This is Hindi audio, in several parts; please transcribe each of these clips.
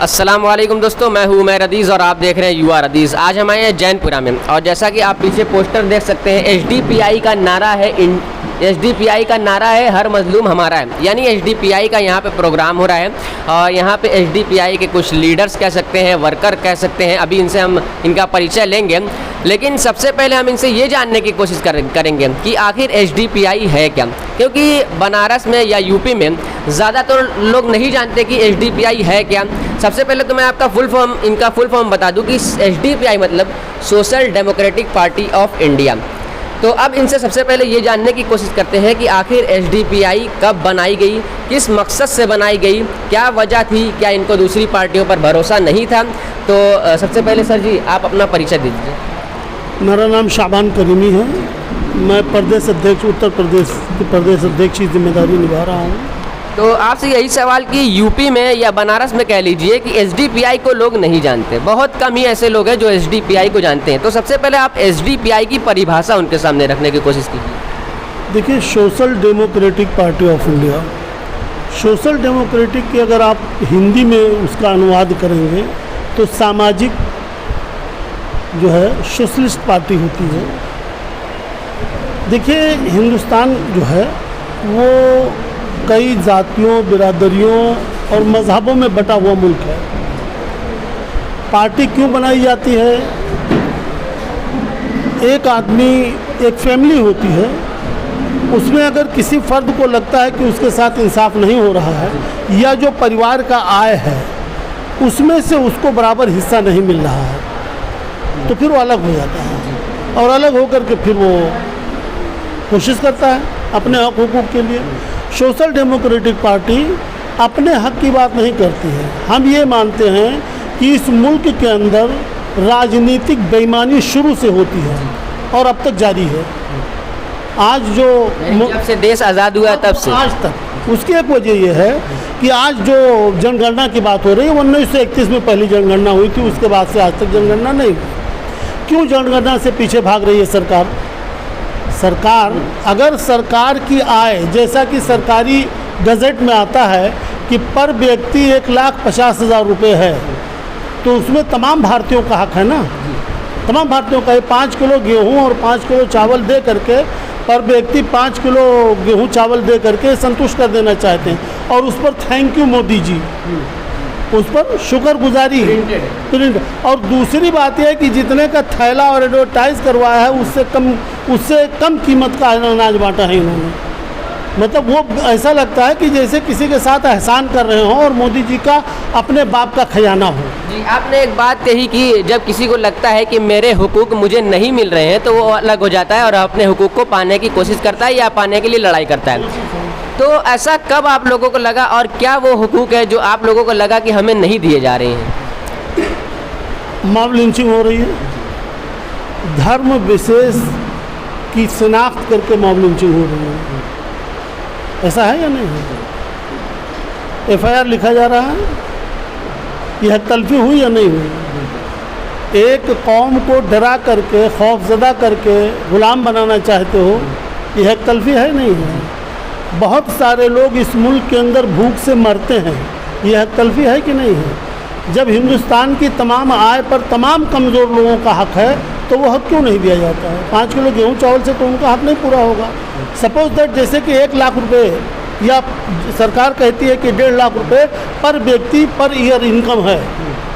अस्सलाम वालेकुम दोस्तों, मैं हूं उमैर अदीज़ और आप देख रहे हैं यू आर अदीज़। आज हम आए हैं जैनपुरा में और जैसा कि आप पीछे पोस्टर देख सकते हैं, एसडीपीआई का नारा है एसडीपीआई का नारा है हर मजलूम हमारा है। यानी एसडीपीआई का यहाँ पे प्रोग्राम हो रहा है और यहाँ पे एसडीपीआई के कुछ लीडर्स कह सकते हैं, वर्कर कह सकते हैं। अभी इनसे हम इनका परिचय लेंगे, लेकिन सबसे पहले हम इनसे ये जानने की कोशिश करेंगे कि आखिर एसडीपीआई है क्या, क्योंकि बनारस में या यूपी में ज़्यादातर लोग नहीं जानते कि एसडीपीआई है क्या। सबसे पहले तो मैं आपका इनका फुल फॉर्म बता दूं कि एसडीपीआई मतलब social democratic party of India. तो अब इनसे सबसे पहले ये जानने की कोशिश करते हैं कि आखिर एसडीपीआई कब बनाई गई, किस मकसद से बनाई गई, क्या वजह थी, क्या इनको दूसरी पार्टियों पर भरोसा नहीं था। तो सबसे पहले सर जी आप अपना परिचय दीजिए। मेरा नाम शाबान करीमी है। मैं प्रदेश अध्यक्ष उत्तर प्रदेश के प्रदेश अध्यक्ष की जिम्मेदारी निभा रहा हूँ। तो आपसे यही सवाल कि यूपी में या बनारस में कह लीजिए कि एसडीपीआई को लोग नहीं जानते, बहुत कम ही ऐसे लोग हैं जो एसडीपीआई को जानते हैं। तो सबसे पहले आप एसडीपीआई की परिभाषा उनके सामने रखने की कोशिश कीजिए। देखिए, social democratic party of India, social democratic की अगर आप हिंदी में उसका अनुवाद करेंगे तो सामाजिक जो है सोशलिस्ट पार्टी होती है। देखिए, हिंदुस्तान जो है वो कई जातियों, बिरादरियों और मज़हबों में बटा हुआ मुल्क है। पार्टी क्यों बनाई जाती है? एक आदमी, एक फैमिली होती है, उसमें अगर किसी फ़र्द को लगता है कि उसके साथ इंसाफ नहीं हो रहा है या जो परिवार का आय है उसमें से उसको बराबर हिस्सा नहीं मिल रहा है तो फिर वो अलग हो जाता है और अलग होकर के फिर वो कोशिश करता है अपने हक हुकूक के लिए। सोशल डेमोक्रेटिक पार्टी अपने हक की बात नहीं करती है। हम ये मानते हैं कि इस मुल्क के अंदर राजनीतिक बेईमानी शुरू से होती है और अब तक जारी है। आज जो जब से देश आज़ाद हुआ तब से आज तक, उसकी एक वजह यह है कि आज जो जनगणना की बात हो रही है 1931 में पहली जनगणना हुई थी, उसके बाद से आज तक जनगणना नहीं हुई। क्यों जनगणना से पीछे भाग रही है सरकार? अगर सरकार की आय, जैसा कि सरकारी गज़ट में आता है कि पर व्यक्ति 1,50,000 रुपये है, तो उसमें तमाम भारतीयों का हक है ना। तमाम भारतीयों का 5 किलो गेहूं और 5 किलो चावल दे करके पर व्यक्ति 5 किलो गेहूं चावल दे करके संतुष्ट कर देना चाहते हैं और उस पर थैंक यू मोदी जी, उस पर शुक्रगुजारी प्रिंट। और दूसरी बात यह है कि जितने का थैला और एडवर्टाइज करवाया है उससे कम कीमत का अनाज बांटा है इन्होंने। मतलब वो ऐसा लगता है कि जैसे किसी के साथ एहसान कर रहे हों और मोदी जी का अपने बाप का खजाना हो। जी, आपने एक बात कही कि जब किसी को लगता है कि मेरे हुकूक मुझे नहीं मिल रहे हैं तो वो अलग हो जाता है और अपने हुकूक को पाने की कोशिश करता है या पाने के लिए लड़ाई करता है। तो ऐसा कब आप लोगों को लगा और क्या वो हुकूक है जो आप लोगों को लगा कि हमें नहीं दिए जा रहे हैं? मॉब लिंचिंग हो रही है, धर्म विशेष की शिनाख्त करके मॉब लिंचिंग हो रही है। ऐसा है या नहीं है? एफआईआर लिखा जा रहा है, यह तलफी हुई या नहीं हुई? एक कौम को डरा करके, खौफजदा करके गुलाम बनाना चाहते हो, यह तलफी है नहीं है? बहुत सारे लोग इस मुल्क के अंदर भूख से मरते हैं, यह तलफी है कि नहीं है? जब हिंदुस्तान की तमाम आय पर तमाम कमज़ोर लोगों का हक है तो वो हक क्यों नहीं दिया जाता है? 5 किलो गेहूं चावल से तो उनका हक नहीं पूरा होगा। सपोज दैट जैसे कि 1 लाख रुपए या सरकार कहती है कि 1.5 लाख रुपए पर व्यक्ति पर ईयर इनकम है।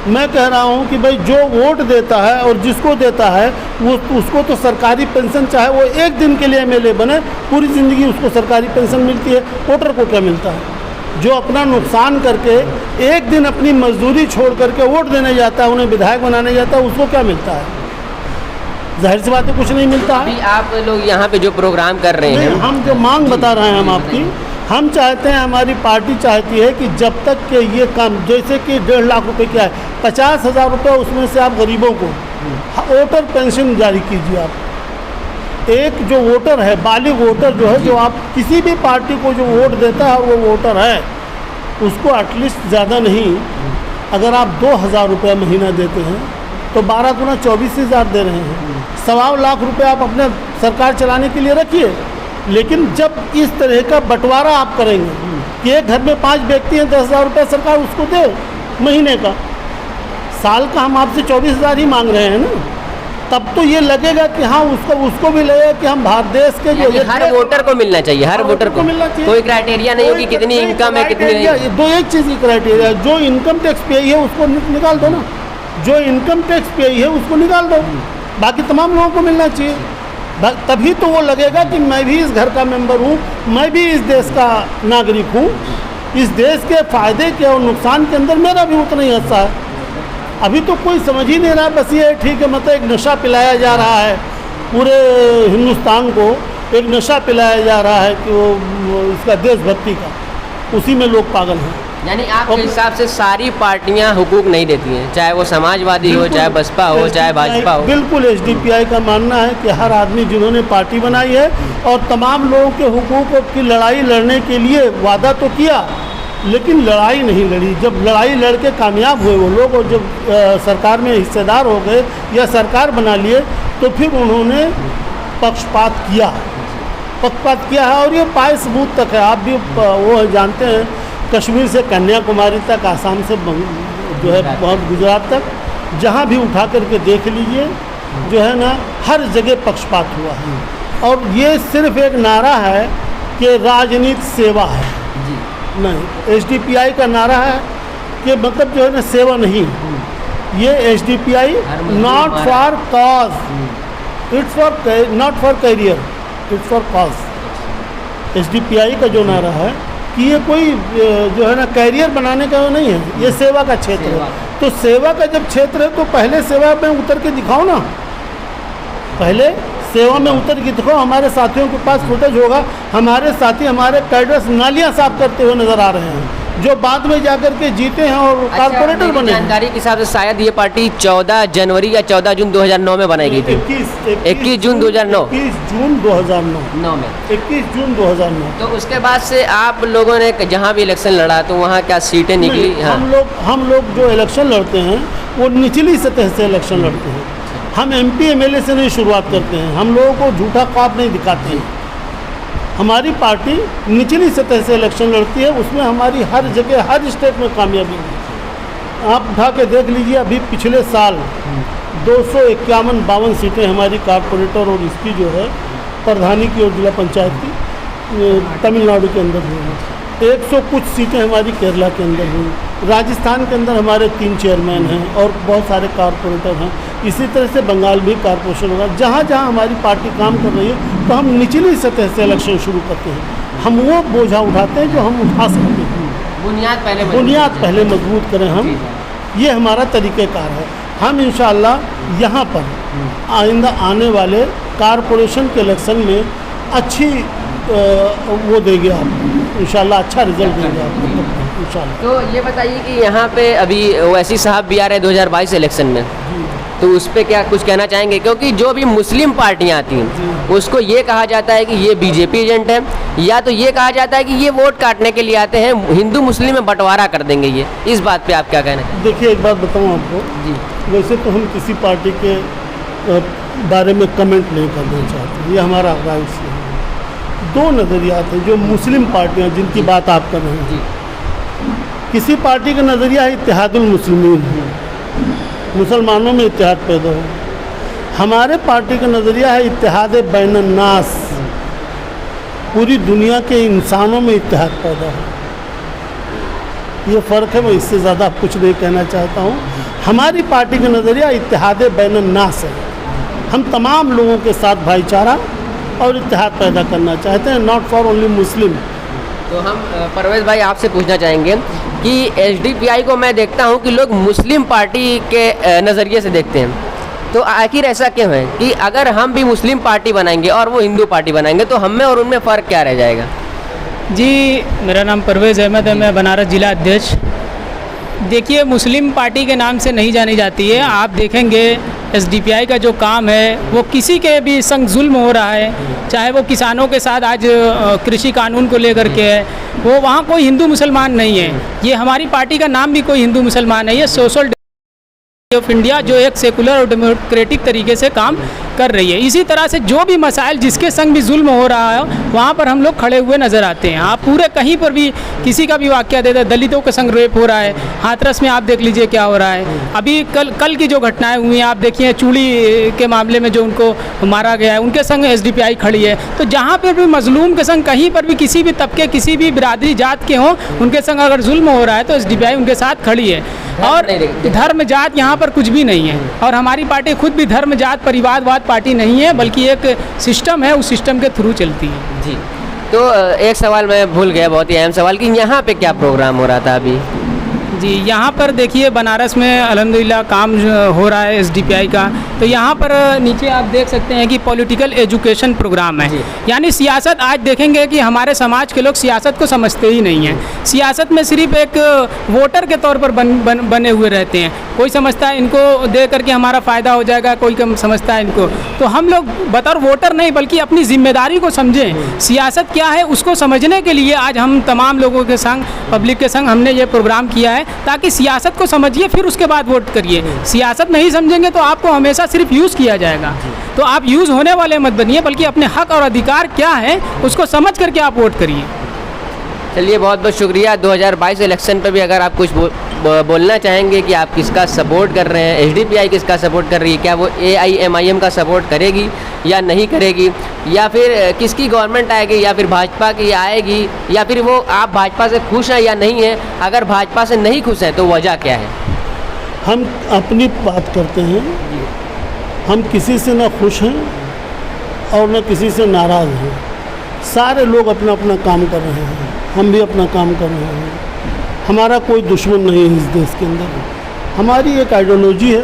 मैं कह रहा हूं कि भाई जो वोट देता है और जिसको देता है वो उसको तो सरकारी पेंशन, चाहे वो एक दिन के लिए एमएलए बने, पूरी ज़िंदगी उसको सरकारी पेंशन मिलती है। वोटर को क्या मिलता है? जो अपना नुकसान करके एक दिन अपनी मजदूरी छोड़ करके वोट देने जाता है, उन्हें विधायक बनाने जाता है, उसको क्या मिलता है? जाहिर सी बात है कुछ नहीं मिलता है। अभी आप लोग यहाँ पे जो प्रोग्राम कर रहे हैं, हम जो मांग बता रहे हैं हम आपकी, हम चाहते हैं, हमारी पार्टी चाहती है कि जब तक के ये काम, जैसे कि 1.5 लाख रुपए क्या है, 50,000 रुपये उसमें से आप गरीबों को वोटर पेंशन जारी कीजिए। आप एक जो वोटर है, बालिग वोटर जो है, जो आप किसी भी पार्टी को जो वोट देता है वो वोटर है, उसको एटलीस्ट ज़्यादा नहीं, अगर आप 2,000 रुपये महीना देते हैं तो 12 गुना 24,000 दे रहे हैं। 1.25 लाख रुपये आप अपने सरकार चलाने के लिए रखिए, लेकिन जब इस तरह का बंटवारा आप करेंगे कि एक घर में 5 व्यक्ति हैं, 10,000 रुपये सरकार उसको दे, महीने का। साल का हम आपसे 24,000 ही मांग रहे हैं ना, तब तो ये लगेगा कि हाँ उसको भी लगेगा कि हम भारत देश के जो यानी हर वोटर को मिलना चाहिए, हर वोटर को मिलना चाहिए। कोई क्राइटेरिया नहीं हो कि कितनी इनकम है कितनी नहीं। दो एक चीज़ की क्राइटेरिया, जो इनकम टैक्स पे है उसको निकाल दो ना, जो इनकम टैक्स पे है उसको निकाल दो, बाकी तमाम लोगों को मिलना चाहिए। तभी तो वो लगेगा कि मैं भी इस घर का मेंबर हूँ, मैं भी इस देश का नागरिक हूँ, इस देश के फ़ायदे के और नुकसान के अंदर मेरा भी उतना ही हिस्सा है। अभी तो कोई समझ ही नहीं रहा, बस ये ठीक है, मतलब एक नशा पिलाया जा रहा है पूरे हिंदुस्तान को, एक नशा पिलाया जा रहा है कि वो इसका देशभक्ति का, उसी में लोग पागल हैं। यानी आपके हिसाब से सारी पार्टियां हुकूक नहीं देती हैं, चाहे वो समाजवादी हो, चाहे बसपा हो, चाहे भाजपा हो। बिल्कुल एसडीपीआई का मानना है कि हर आदमी जिन्होंने पार्टी बनाई है और तमाम लोगों के हुकूक की लड़ाई लड़ने के लिए वादा तो किया, लेकिन लड़ाई नहीं लड़ी। जब लड़ाई लड़ के कामयाब हुए वो लोग और जब सरकार में हिस्सेदार हो गए या सरकार बना लिए, तो फिर उन्होंने पक्षपात किया है और ये पाए सबूत तक है। आप भी वो जानते हैं, कश्मीर से कन्याकुमारी तक, आसाम से जो है बहुत गुजरात तक, जहाँ भी उठा करके देख लीजिए, जो है ना हर जगह पक्षपात हुआ है। और ये सिर्फ एक नारा है कि राजनीति सेवा है, नहीं, एसडीपीआई का नारा है कि मतलब जो है ना सेवा नहीं, ये SDPI not for cause, it's for not for career, it's for cause. SDPI का जो नारा है कि ये कोई जो है ना कैरियर बनाने का नहीं है, ये सेवा का क्षेत्र है। तो सेवा का जब क्षेत्र है तो पहले सेवा में उतर के दिखाओ ना, पहले सेवा में उतर के दिखाओ। हमारे साथियों के पास फुटेज होगा, हमारे साथी, हमारे कैडर्स नालियां साफ करते हुए नजर आ रहे हैं, जो बाद में जाकर के जीते हैं और कारपोरेटर बने। जानकारी के हिसाब से शायद ये पार्टी 14 जनवरी या 14 जून 2009 में बनाई गई थी। 21 जून 2009 21 जून 2009 में 21 जून 2009। तो उसके बाद से आप लोगों ने जहाँ भी इलेक्शन लड़ा तो वहाँ क्या सीटें निकली? हाँ। हम लोग जो इलेक्शन लड़ते हैं वो निचली सतह से इलेक्शन लड़ते हैं। हम एमपी एमएलए से नहीं शुरुआत करते हैं, हम लोगों को झूठा ख्वाब नहीं दिखाते हैं। हमारी पार्टी निचली सतह से इलेक्शन लड़ती है, उसमें हमारी हर जगह हर स्टेट में कामयाबी है। आप उठा के देख लीजिए, अभी पिछले साल 251-52 सीटें हमारी कारपोरेटर और इसकी जो है प्रधानी की और जिला पंचायत की तमिलनाडु के अंदर हुई, 100 कुछ सीटें हमारी केरला के अंदर हुई, राजस्थान के अंदर हमारे 3 चेयरमैन हैं और बहुत सारे कारपोरेटर हैं। इसी तरह से बंगाल भी कारपोरेशन होगा। जहाँ जहाँ हमारी पार्टी काम कर रही है तो हम निचली सतह से इलेक्शन शुरू करते हैं। हम वो बोझा उठाते हैं जो हम उठा सकते हैं। बुनियाद पहले मजबूत करें हम, ये हमारा तरीक़ेकार है। हम इंशाअल्लाह यहाँ पर आइंदा आने वाले कारपोरेशन के इलेक्शन में अच्छी वो देंगे, आप इंशाअल्लाह अच्छा रिजल्ट देंगे आपको इंशाअल्लाह। तो ये बताइए कि यहाँ पे अभी ओवैसी साहब भी आ रहे हैं 2022 इलेक्शन में, तो उस पर क्या कुछ कहना चाहेंगे? क्योंकि जो भी मुस्लिम पार्टियाँ आती हैं उसको ये कहा जाता है कि ये बीजेपी एजेंट है, या तो ये कहा जाता है कि ये वोट काटने के लिए आते हैं, हिंदू मुस्लिम में बंटवारा कर देंगे ये। इस बात पे आप क्या कहना चाहेंगे? देखिए एक बात बताऊँ आपको जी, वैसे तो हम किसी पार्टी के बारे में कमेंट नहीं करना चाहते, ये हमारा राइट है। 2 नज़रियात हैं जो मुस्लिम पार्टियाँ जिनकी बात आप कर रहे हैं जी। किसी पार्टी का नज़रिया है इत्तेहादुल मुस्लिमीन, मुसलमानों में इत्तेहाद पैदा हो। हमारे पार्टी का नज़रिया है इत्तेहाद बैनुन नास, पूरी दुनिया के इंसानों में इत्तेहाद पैदा हो। ये फ़र्क है, मैं इससे ज़्यादा कुछ नहीं कहना चाहता हूँ। हमारी पार्टी का नज़रिया इत्तेहाद बैनुन नास है। हम तमाम लोगों के साथ भाईचारा और इत्तेहाद पैदा करना चाहते हैं, नॉट फॉर ओनली मुस्लिम। तो हम परवेज़ भाई आपसे पूछना चाहेंगे कि एसडीपीआई को मैं देखता हूं कि लोग मुस्लिम पार्टी के नज़रिए से देखते हैं, तो आखिर ऐसा क्यों है कि अगर हम भी मुस्लिम पार्टी बनाएंगे और वो हिंदू पार्टी बनाएंगे तो हम में और उनमें फ़र्क क्या रह जाएगा? जी, मेरा नाम परवेज़ अहमद है, मैं बनारस जिला अध्यक्ष। देखिए, मुस्लिम पार्टी के नाम से नहीं जानी जाती है। आप देखेंगे एसडीपीआई का जो काम है वो किसी के भी संग जुल्म हो रहा है, चाहे वो किसानों के साथ आज कृषि कानून को लेकर के है, वो वहाँ कोई हिंदू मुसलमान नहीं है। ये हमारी पार्टी का नाम भी कोई हिंदू मुसलमान नहीं है। सोशल ऑफ इंडिया जो एक सेकुलर और डेमोक्रेटिक तरीके से काम कर रही है। इसी तरह से जो भी मसाइल जिसके संग भी जुल्म हो रहा है वहाँ पर हम लोग खड़े हुए नज़र आते हैं। आप पूरे कहीं पर भी किसी का भी वाक़या दे दे, दलितों के संग रेप हो रहा है, हाथरस में आप देख लीजिए क्या हो रहा है। अभी कल की जो घटनाएं हुई हैं आप देखिए, चूड़ी के मामले में जो उनको मारा गया है उनके संग SDPI खड़ी है। तो जहाँ पर भी मजलूम के संग कहीं पर भी किसी भी तबके किसी भी बिरादरी जात के हों उनके संग अगर जुल्म हो रहा है तो SDPI उनके साथ खड़ी है। और धर्म जात यहाँ पर कुछ भी नहीं है। और हमारी पार्टी खुद भी धर्म जात परिवारवाद पार्टी नहीं है, बल्कि एक सिस्टम है, उस सिस्टम के थ्रू चलती है। जी, तो एक सवाल मैं भूल गया, बहुत ही अहम सवाल, कि यहाँ पे क्या प्रोग्राम हो रहा था अभी? जी, यहाँ पर देखिए बनारस में अल्हम्दुलिल्लाह काम हो रहा है SDPI का। तो यहाँ पर नीचे आप देख सकते हैं कि पॉलिटिकल एजुकेशन प्रोग्राम है, यानी सियासत। आज देखेंगे कि हमारे समाज के लोग सियासत को समझते ही नहीं हैं। सियासत में सिर्फ एक वोटर के तौर पर बने हुए रहते हैं। कोई समझता है इनको दे करके हमारा फ़ायदा हो जाएगा, कोई कम समझता है इनको। तो हम लोग बतौर वोटर नहीं बल्कि अपनी जिम्मेदारी को समझें, सियासत क्या है उसको समझने के लिए आज हम तमाम लोगों के संग, पब्लिक के संग हमने ये प्रोग्राम किया है, ताकि सियासत को समझिए फिर उसके बाद वोट करिए। सियासत नहीं समझेंगे तो आपको हमेशा सिर्फ यूज़ किया जाएगा। तो आप यूज़ होने वाले मत बनिए, बल्कि अपने हक और अधिकार क्या है उसको समझ करके आप वोट करिए। चलिए, बहुत बहुत शुक्रिया। 2022 इलेक्शन पे भी अगर आप कुछ बोलना चाहेंगे कि आप किसका सपोर्ट कर रहे हैं, SDPI किसका सपोर्ट कर रही है, क्या वो AIMIM का सपोर्ट करेगी या नहीं करेगी, या फिर किसकी गवर्नमेंट आएगी, या फिर भाजपा की आएगी, या फिर वो आप भाजपा से खुश हैं या नहीं हैं? अगर भाजपा से नहीं खुश हैं तो वजह क्या है? हम अपनी बात करते हैं, हम किसी से ना खुश हैं और न किसी से नाराज़ हैं। सारे लोग अपना अपना काम कर रहे हैं, हम भी अपना काम कर रहे हैं। हमारा कोई दुश्मन नहीं है इस देश के अंदर। हमारी एक आइडियोलॉजी है,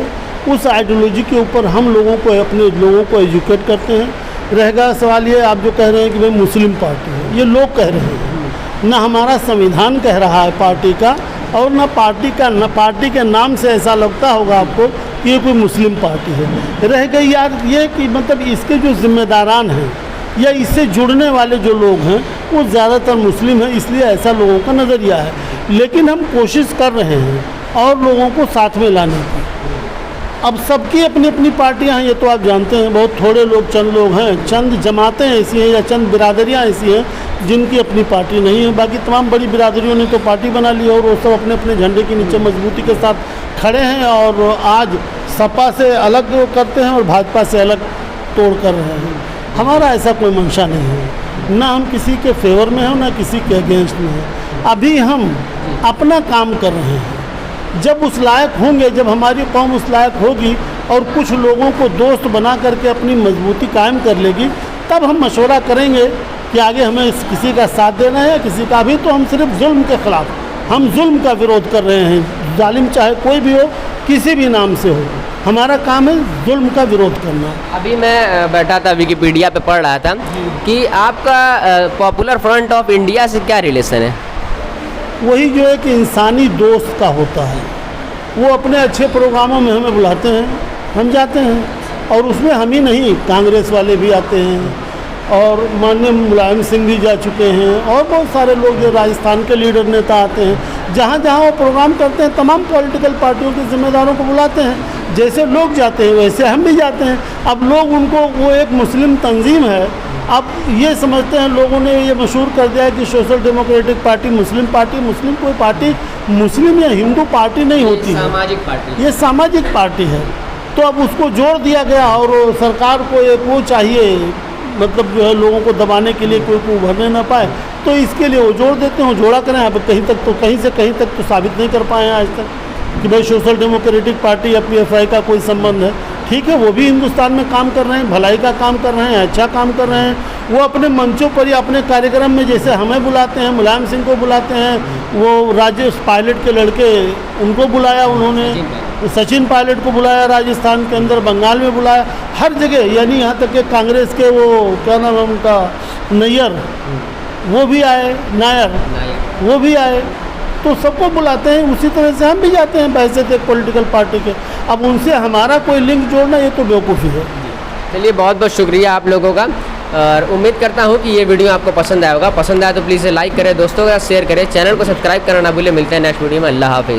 उस आइडियोलॉजी के ऊपर हम लोगों को, अपने लोगों को एजुकेट करते हैं। रहेगा सवाल ये, आप जो कह रहे हैं कि भाई मुस्लिम पार्टी है, ये लोग कह रहे हैं, ना हमारा संविधान कह रहा है पार्टी का, और ना पार्टी के नाम से ऐसा लगता होगा आपको कि ये कोई मुस्लिम पार्टी है। रह गई यार ये कि मतलब इसके जो जिम्मेदारान हैं या इससे जुड़ने वाले जो लोग हैं वो ज़्यादातर मुस्लिम हैं, इसलिए ऐसा लोगों का नज़रिया है। लेकिन हम कोशिश कर रहे हैं और लोगों को साथ में लाने की। अब सबकी अपनी अपनी पार्टियां हैं, ये तो आप जानते हैं। बहुत थोड़े लोग, चंद लोग हैं, चंद जमातें ऐसी हैं या चंद बिरादरियां ऐसी हैं जिनकी अपनी पार्टी नहीं है। बाकी तमाम बड़ी बिरादरियों ने तो पार्टी बना ली और वो सब अपने अपने झंडे के नीचे मजबूती के साथ खड़े हैं और आज सपा से अलग करते हैं और भाजपा से अलग तोड़ कर रहे हैं। हमारा ऐसा कोई मंशा नहीं है, ना हम किसी के फेवर में हैं ना किसी के अगेंस्ट में हैं। अभी हम अपना काम कर रहे हैं। जब उस लायक होंगे, जब हमारी कौम उस लायक होगी और कुछ लोगों को दोस्त बना करके अपनी मजबूती कायम कर लेगी, तब हम मशवरा करेंगे कि आगे हमें किसी का साथ देना है या किसी का। भी तो हम सिर्फ जुल्म के ख़िलाफ़, हम जुल्म का विरोध कर रहे हैं। जालिम चाहे कोई भी हो, किसी भी नाम से हो, हमारा काम है जुल्म का विरोध करना। अभी मैं बैठा था, विकिपीडिया पे पढ़ रहा था कि आपका पॉपुलर फ्रंट ऑफ इंडिया से क्या रिलेशन है? वही जो एक इंसानी दोस्त का होता है, वो अपने अच्छे प्रोग्रामों में हमें बुलाते हैं, हम जाते हैं। और उसमें हम ही नहीं, कांग्रेस वाले भी आते हैं और माननीय मुलायम सिंह भी जा चुके हैं और बहुत सारे लोग जो राजस्थान के लीडर नेता आते हैं। जहाँ जहाँ वो प्रोग्राम करते हैं तमाम पॉलिटिकल पार्टियों के जिम्मेदारों को बुलाते हैं। जैसे लोग जाते हैं वैसे हम भी जाते हैं। अब लोग उनको, वो एक मुस्लिम तंजीम है, अब ये समझते हैं, लोगों ने ये मशहूर कर दिया है कि social democratic party Muslim party. Muslim कोई पार्टी मुस्लिम या हिंदू पार्टी नहीं होती है, सामाजिक पार्टी, ये सामाजिक पार्टी है। तो अब उसको जोड़ दिया गया और सरकार को एक वो चाहिए, मतलब जो है लोगों को दबाने के लिए कोई को उभरने ना पाए, तो इसके लिए वो जोड़ देते हैं, जोड़ा करें। अब कहीं तक तो, कहीं से कहीं तक तो साबित नहीं कर पाए हैं आज तक कि भाई सोशल डेमोक्रेटिक पार्टी या PFI का कोई संबंध है। ठीक है, वो भी हिंदुस्तान में काम कर रहे हैं, भलाई का काम कर रहे हैं, अच्छा काम कर रहे हैं। वो अपने मंचों पर या अपने कार्यक्रम में, जैसे हमें बुलाते हैं, मुलायम सिंह को बुलाते हैं, वो राजेश पायलट के लड़के, उनको बुलाया उन्होंने, सचिन पायलट को बुलाया राजस्थान के अंदर, बंगाल में बुलाया, हर जगह। यानी यहाँ तक कि कांग्रेस के वो क्या नाम है उनका, नैयर, वो भी आए, नायर, वो भी आए। तो सबको बुलाते हैं। उसी तरह से हम भी जाते हैं बहैसियत एक पॉलिटिकल पार्टी के। अब उनसे हमारा कोई लिंक जोड़ना, ये तो बेवकूफ़ी है। चलिए, बहुत बहुत शुक्रिया आप लोगों का, और उम्मीद करता हूँ कि ये वीडियो आपको पसंद आया होगा। पसंद आया तो प्लीज़ लाइक करें, दोस्तों के साथ शेयर करें, चैनल को सब्सक्राइब करना ना भूलें। मिलते हैं नेक्स्ट वीडियो में। अल्लाह हाफिज़।